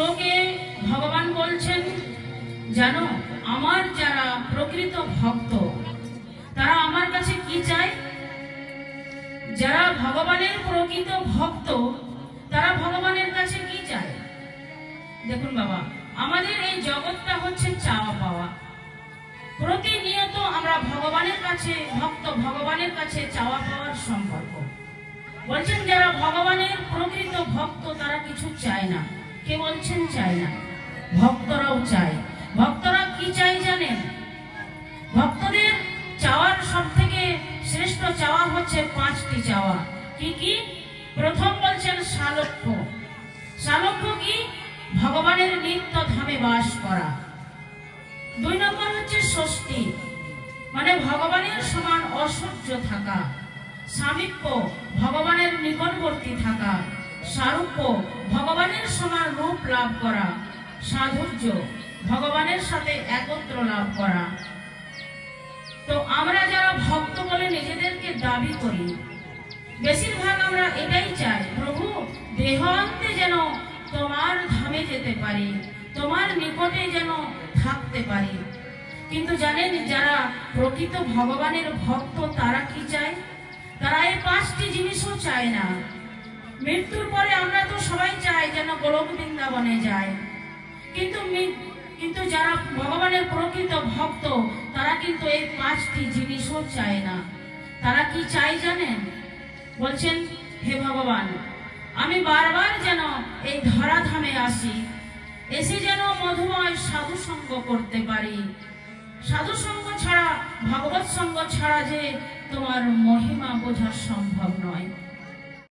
শ্লোকে ভগবান বলছেন, জানো আমার যারা প্রকৃত ভক্ত তারা আমার কাছে কি চায়? যারা ভগবানের প্রকৃত ভক্ত তারা ভগবানের কাছে কি চায়? দেখুন বাবা, আমাদের এই জগৎটা হচ্ছে চাওয়া পাওয়া। প্রতিনিয়ত আমরা ভগবানের কাছে ভক্ত, ভগবানের কাছে চাওয়া পাওয়ার সম্পর্ক। বলছেন যারা ভগবানের প্রকৃত ভক্ত তারা কিছু চায় না। কে বলছেন চায় না? ভক্তরাও চায়। ভক্তরা কি চাই জানেন? ভক্তদের চাওয়ার সব থেকে শ্রেষ্ঠ চাওয়া হচ্ছে 5টি চাওয়া। কি কি? প্রথম বলছেন সালোক্য। সালোক্য কি? ভগবানের নিত্য ধামে বাস করা। 2 নম্বর হচ্ছে ষষ্ঠী, মানে ভগবানের সমান ঐশ্বর্য থাকা। সামীপ্য, ভগবানের নিকটবর্তী থাকা। সারূপ্য, ভগবানের সমান রূপ লাভ করা। সাধুর্য, ভগবানের সাথে একত্র লাভ করা। তো আমরা যারা ভক্ত বলে নিজেদেরকে দাবি করি, বেশিরভাগ আমরা এটাই চাই, প্রভু দেহান্তে যেন তোমার ধামে যেতে পারি, তোমার নিকটে যেন থাকতে পারি। কিন্তু জানেন যারা প্রকৃত ভগবানের ভক্ত তারা কি চায়? তারা এই 5টি জিনিসও চায় না। মৃত্যুর পরে আমরা তো সবাই চাই যেন গোলক বৃন্দাবনে যায়, কিন্তু যারা ভগবানের প্রকৃত ভক্ত তারা কিন্তু এই 5টি জিনিসও চায় না। তারা কি চাই জানেন? বলছেন, হে ভগবান, আমি বারবার যেন এই ধরাধামে আসি, এসে যেন মধুময় সাধু সঙ্গ করতে পারি। সাধু সঙ্গ ছাড়া, ভগবৎ সঙ্গ ছাড়া যে তোমার মহিমা বোঝা সম্ভব নয়।